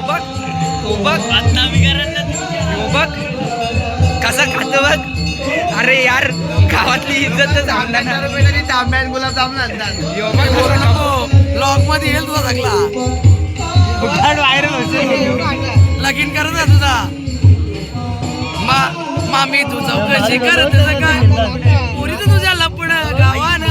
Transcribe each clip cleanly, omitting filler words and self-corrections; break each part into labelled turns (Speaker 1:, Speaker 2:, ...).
Speaker 1: बघ बघ कसा खातो बघ. अरे यार गावातली इज्जतच
Speaker 2: तांब्यान गुलाबजामुन आणतात.
Speaker 3: ब्लॉग मध्ये येईल तुझा सगळा
Speaker 1: व्हायरल होते.
Speaker 3: लगीन करत आहे तुझा मामी तू चौकशी करत त्याचं काय पुरी तर तुझ्या लपड गावानं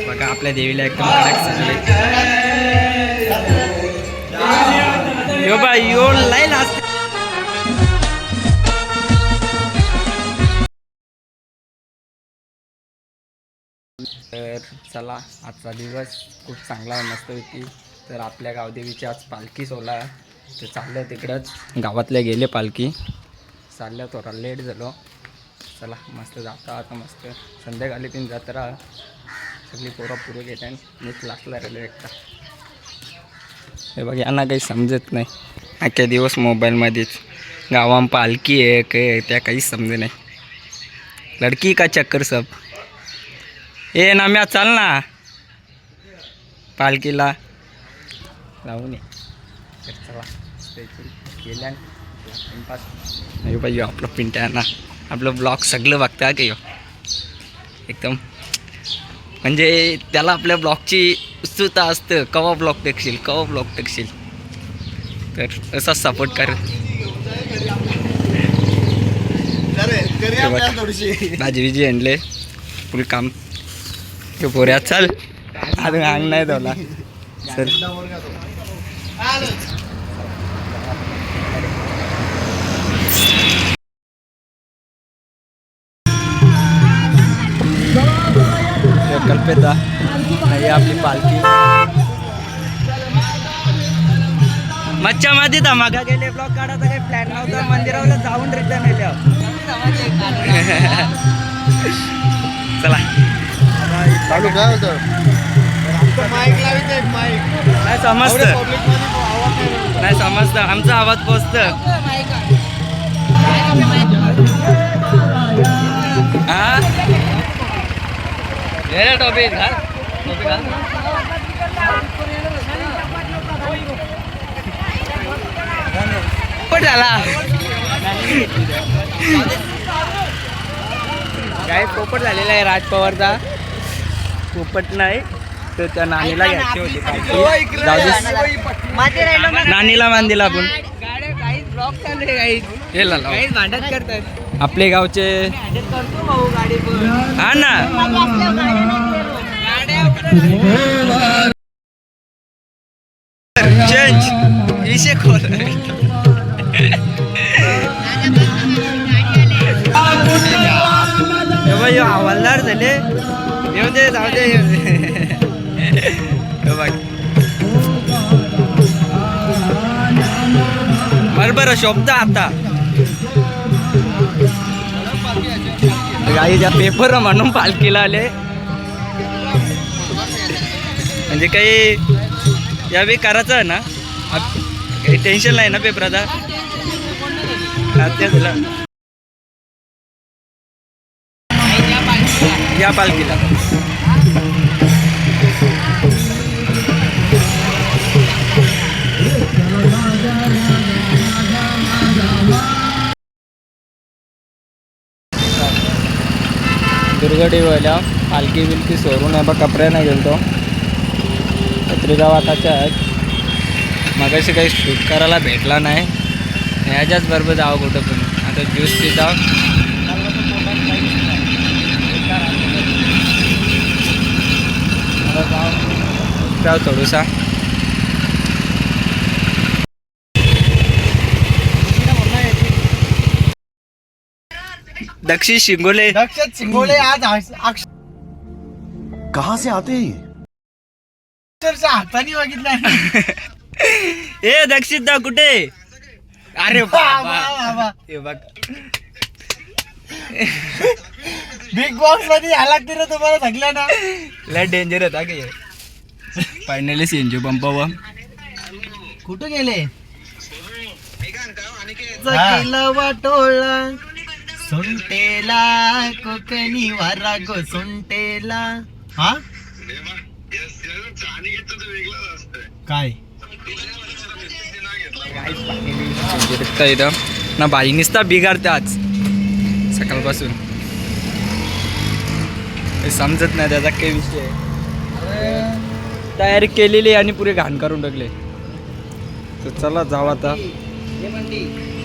Speaker 1: बघा आपल्या देवीला एकदम कडक सजले. यो बाई यो लाईन असते. तर चला आजचा दिवस खूप चांगला आहे मस्तपैकी. तर आपल्या गावदेवीची आज पालखी सोहळा आहे. तर चाललं तिकडंच गावातल्या गेले पालखी चालल्या थोडा लेट झालो. चला मस्त जाता आता मस्त संध्याकाळी पण जत्रा सगळी पोरं पुरं घेत आहे. मी क्लासला राहिलो एकटा. हे बघ यांना काही समजत नाही. अख्ख्या दिवस मोबाईलमध्येच गावात पालखी आहे काय त्या काहीच समजे नाही. लडकी का चक्कर सब. ए नाम्या चाल ना पालखीला जाऊ नये. तर चला गेल्या टाइमपास नाही पाहिजे आपलं पिंट्या आहे ना. आपलं ब्लॉग सगळं बघता का एकदम म्हणजे त्याला आपल्या ब्लॉगची उत्सुकता असतं. कवा ब्लॉग टाकशील कवा ब्लॉग टाकशील. तर असाच सपोर्ट कर. भाजी विजी आणले फुल काम ते पोऱ्या चल अजून अंग नाही धवला सर. कल्पेता नाही आपली पालखी मच्छा मध्ये धमाका गेले. ब्लॉग काढायचा काही प्लॅन नव्हता. मंदिराला जाऊन रिटर्न येल्या. चला
Speaker 2: चालू काय होतं माईक लावित माईक
Speaker 1: नाही समजतं नाही समजतं आमचा आवाज पोचतं. हा टॉपिक झाला काय पोपट झालेला आहे राज पवारचा. पोपट नाही तर त्या नानीला घ्यायची होती नानीला मान दिला आपण. भांडत करतात आपले गावचे हा ना. चेंज विषय खोल हवालदार झाले. येऊ दे जाऊ दे बरोबर शोभता आता गाईच्या पेपर म्हणून पालखीला आले. म्हणजे काही यावेळी करायचं आहे ना काही टेन्शन नाही ना पेपराचा. या पालखीला दुर्गडी व्हायला पालखी बिलकी सोडून आहे बा. कपड्या नाही गेलो त्रिगावाताच्या आहेत. मगाशी काही शूट करायला भेटला नाही. ह्याच्याच बरोबर जावं कुठं पण. आता ज्यूस पिता जाऊ थोडूसा. दक्षिण शिंगोले
Speaker 2: आज
Speaker 4: कहाँ से आते हैं
Speaker 2: हाताने बघितलं.
Speaker 1: ए दक्षिण दा कुठे. अरे बाबा हे बघ
Speaker 2: बिग बॉक्स मध्ये या लागते ना तुम्हाला सगळ्या ना.
Speaker 1: लय डेंजर होता की फायनली सीएनजी पंपावर
Speaker 2: कुठं गेले. वाटोळा सुंटेला कोकणी वारा गो सुंटेला. हा काय
Speaker 1: इथं ना बाई निसता बिघाडते आज सकाळपासून. हे समजत नाही त्याचा काही विषय आहे. तयारी केलेली आणि पुरे घाण करून टाकले. तर चला जाऊ आता.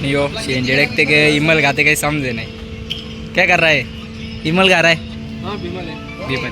Speaker 1: यो शेंजे देखते के इमल गाते काही समजे नाही. काय कर रहा है? इमल गा रहा है? बिमल.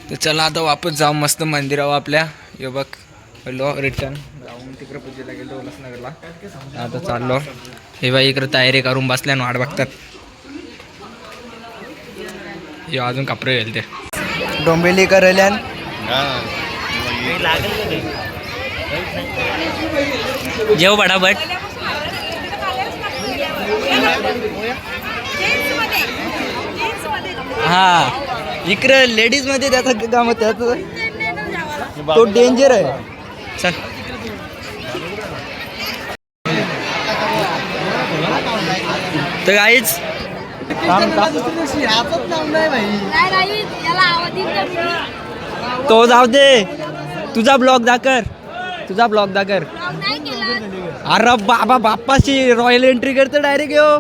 Speaker 1: तर चला आता वापस जाऊ मस्त मंदिरावर आपल्या. यो बघ लो रिटर्न जाऊन तिकडे पूजेला गेलो उल्हासनगरला. आता चाललो. हे बाई इकडे तयारी करून बसल्या आणि वाट बघतात. यो अजून कपडे येईल ते डोंबिवली करल्यान. जेव बडाबट. हा इकडे लेडीज मध्ये त्याचं काम त्याचं तो डेंजर आहे. चल तर काहीच तो जाऊ दे. तुझा ब्लॉग दाखर. तुझा ब्लॉग दाखर. अरे बाबा बाप्पाची रॉयल एंट्री करते डायरेक्ट. यो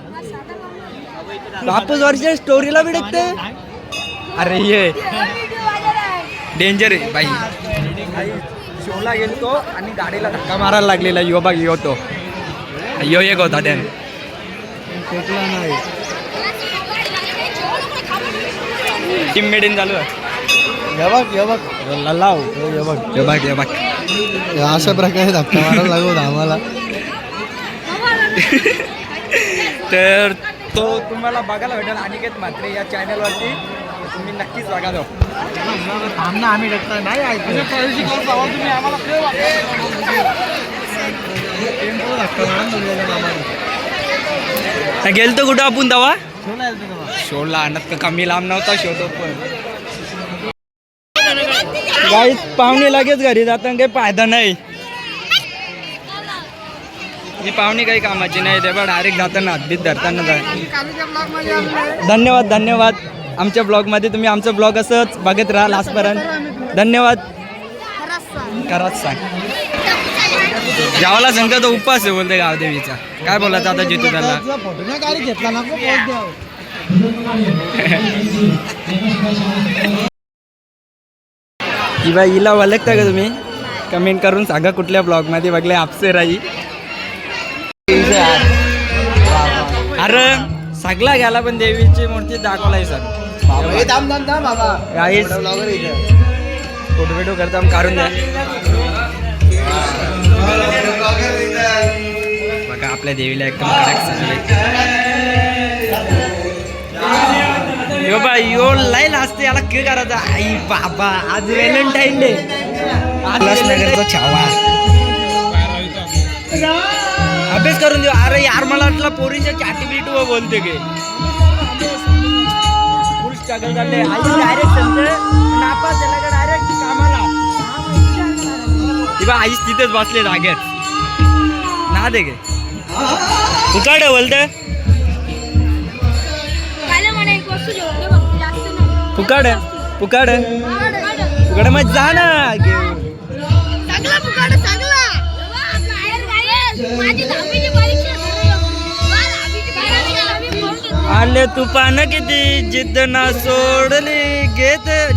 Speaker 1: बापूस वर्ष स्टोरीला बी टाकते. अरे ये डेंजर आहे बाई. शोला गेलतो आणि गाडीला धक्का मारायला लागलेला. यो बघ यो तो यो एक होता त्याने. टीम मेडिन चालू आहे. लाव हे बघ
Speaker 2: अशा प्रकारे धक्का मारायला लागतो आम्हाला.
Speaker 1: तर तो तुम्हाला बघायला भेटेल अनिकेत म्हात्रे या चॅनलवरती. तुम्ही नक्कीच बघा जाऊ.
Speaker 2: आम्ही टाकता नाही
Speaker 1: गेलतो कुठं आपण दवा शोला आणत कमी लांब नव्हता शोधो. पण गाईच पाहुणे लगेच घरी जाताना काही फायदा नाही. ही पाहुणे काही कामाची नाही. ते पण डायरेक्ट जाताना हातबीत धरताना धन्यवाद धन्यवाद. आमच्या ब्लॉगमध्ये तुम्ही आमचं ब्लॉग असंच बघत राहा लास्टपर्यंत. धन्यवाद. खरंच सांग जावाला सांगता तो उपवास आहे बोलते गावदेवीचा. काय बोलायचं आता जितू त्याला. ही बाई हिला ओळखता का तुम्ही? कमेंट करून सांगा कुठल्या ब्लॉगमध्ये बघले. आपसे राही. अरे सगळा गेला पण देवीची मूर्ती दाखवलाय सर. फोटो बिटो करता काढून द्या. बघा आपल्या देवीला एकदम कडक सजले. यो बा यो लाईल असते याला काय करायचं. आई बाबा आज व्हॅलेंटाईन डे. उल्हासनगरचा छावा अभ्यास करून देऊ. अरे यार मला वाटलं पोरीच्या चाटी बिटू बोलते गे. फुल स्ट्रगल झाले. आई डायरेक्ट नापास झाला का डायरेक्ट कामाला. ती बा आईच तिथेच बसले जागेत ना दे गे. फुकाड बोलते फुकाड फुकाड फुकाड मग जा ना घेऊन. आले तुफान किती जिद्द ना सोडली.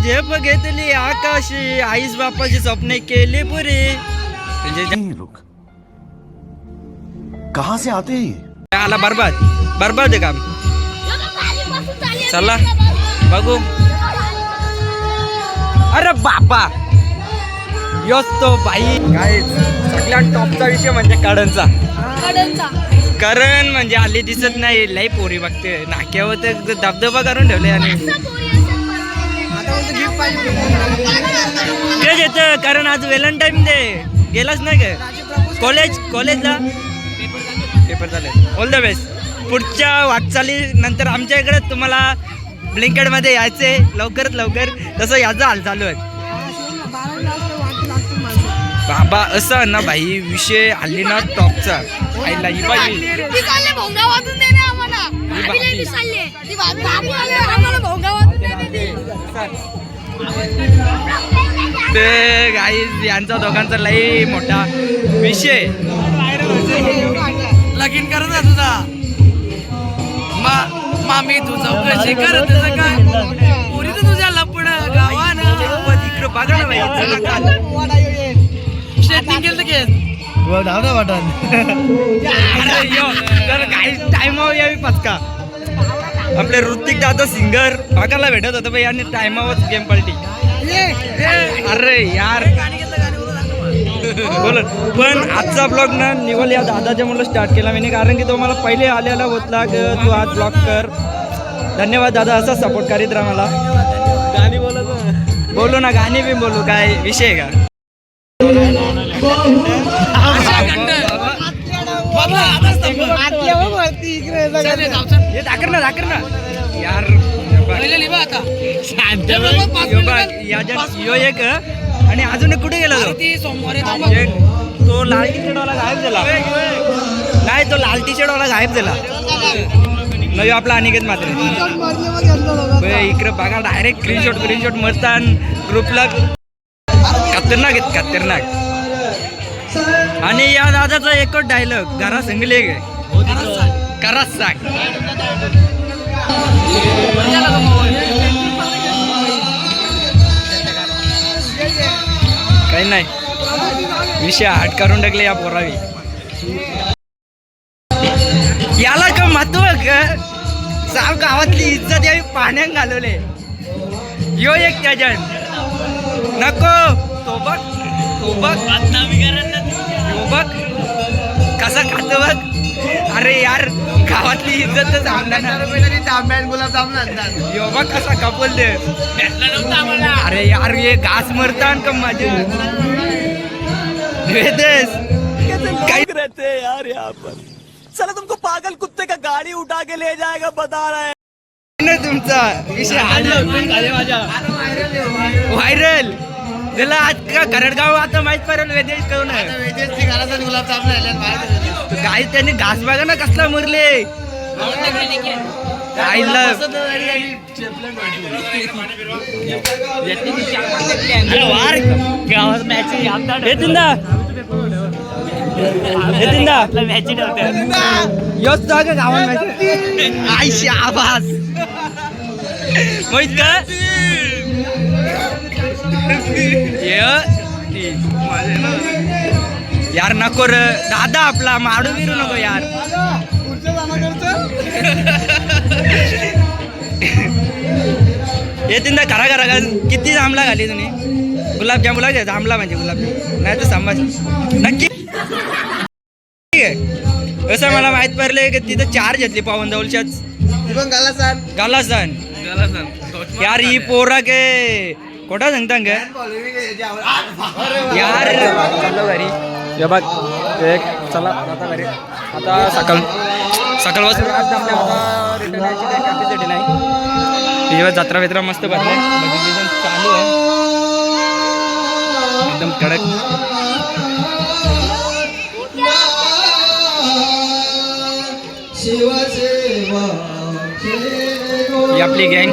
Speaker 1: झेप घेतली आकाशी. आईस बापाची स्वप्ने केली पुरी.
Speaker 2: कहाँ से आते
Speaker 1: आला बरबाद बरबाद आहे काम. चला बघू. अरे बापा योच तो बाई. काय सगळ्यात टॉपचा विषय म्हणजे करणचा. करण म्हणजे आली दिसत नाही. लई पोरी बघते नाक्यावर तर धबधबा करून ठेवले. आणि तेच येतं कारण आज व्हॅलेंटाईन डे गेलाच नाही का कॉलेजला पेपर झाले. ऑल द बेस्ट पुढच्या वाटचाली नंतर आमच्या इकडे तुम्हाला ब्लिंकेडमध्ये यायचे लवकरात लवकर. तसं याचा हाल चालू आहे बाबा. असं ना भाई विषय हल्ली ना टॉपचा आईला ही बाई ते गाईज यांचा दोघांचा लई मोठा विषय.
Speaker 3: लगीन कर ना तुझा मामी तू चौकशी कर त्याचं काय पुरी तर तुझ्या लपड गावानं
Speaker 1: इकडं बघा ना बाई
Speaker 3: स्ट्रेटनिंग केलं केस
Speaker 2: धावना वाटण
Speaker 1: टायमावर यावी पचका. आपले ऋतिक दादा सिंगर बघायला भेटत होतं भाई आणि टायमावर गेम पलटी. अरे यार बोल. पण आजचा ब्लॉग ना निवल या दादाच्या मुलं स्टार्ट केला मी, कारण की तो मला पहिले आलेला होतला की तू आज ब्लॉग कर. धन्यवाद दादा, असा सपोर्ट करीत राहा मला. गाणी बोलू ना, गाणी बी बोलू, काय विषय का. दाखर ना यार यो एक आणि अजून कुठे गेला तो लाल टी शर्ट वाला गायब झाला. नाही तो लाल टी शर्ट वाला गायब झाला. नाही आपला अनिकेत मात्र इकडे बघा डायरेक्ट स्क्रीनशॉट मस्तान ग्रुपला खतरनाक आहेत खतरनाक. आणि या दादाचा एकच डायलॉग घरा संगले गे कराच सांग. काही नाही विषय हाट करून टाकले या पोरावी. याला का महत्व का साव गावातली इज्जत यावी पाण्यात घालवले. यो एक त्याच्यात नको तो बघ कसा खातो बघ. अरे यार गावातली इज्जत तर थांबला ना.
Speaker 2: गुलाबजामुन आणतात
Speaker 1: यो बघ कसा कपल दे. अरे यार ये घास मरतान का माझे काही
Speaker 4: रहते हैं यार यहाँ पर. चलो तुमको पागल कुत्ते का गाड़ी उठा के ले जाएगा बता रहा है.
Speaker 1: तुमचा विषय व्हायरल त्याला आज का करडगाव आता माहित पडेल वेदेश करून काय त्यांनी घास बघा ना कसला मुरले. आयशी आवाज माहित का यार नको र दादा आपला माडू बिरू नको यार. येतील ना करा करा किती जांभला घाली तुम्ही. गुलाबजामुला घ्या जांभला म्हणजे गुलाबजाम नाही तर संभाजी नक्की. असं मला माहित पडले की तिथं चार घेतली पावन जवळच्याच गालासान यार ही पोरा के कोटा सांगता यार चाललो घरी. हे बघ एक चला आता घरी आता सकाळ वाजता रिटर्न यायची काही कॅपॅसिटी नाही. दिवस जत्रा बित्रा मस्त भरलाय चालू आहे एकदम कडक. ही आपली गँग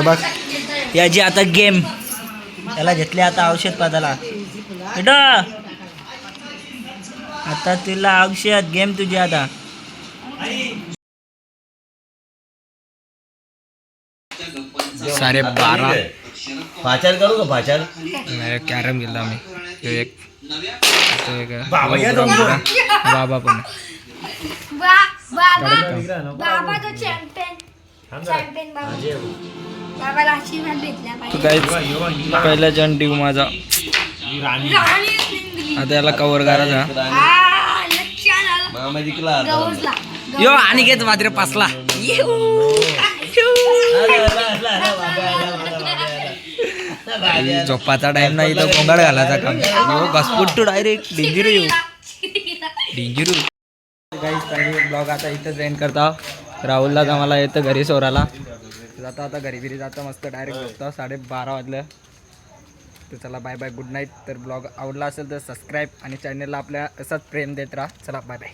Speaker 1: बघ याची आता गेम त्याला घेतले आता औषध पाजाला आता तुला औषध गेम तुझी आता. सारे 12
Speaker 2: पाचार करू का पाचार.
Speaker 1: कॅरम गेला आम्ही एक बाबा पण
Speaker 5: बाबा तो चॅम्पियन बाबाला आशीर्वाद भेटला
Speaker 1: पहिला जण टीव माझा आता याला कव्हर करायचा.
Speaker 2: मामा जिंकला.
Speaker 1: यो आणि घेत मात्र पासला झोपाचा टाइम नाही तर गोंगाळ घालायचा काम यो घसपुट्टू डायरेक्ट डेंजर येऊ डेंजर काही ब्लॉग आता इथंच एंड करता. राहुलला तर मला येतं घरी सोराला जाता आता घरी बिरी जाता मस्त डायरेक्ट झोपता 12:30 वाजलं. तर चला बाय बाय गुड नाईट. तर ब्लॉग आवडला असेल तर सबस्क्राईब आणि चॅनलला आपल्या असंच प्रेम देत राहा. चला बाय बाय.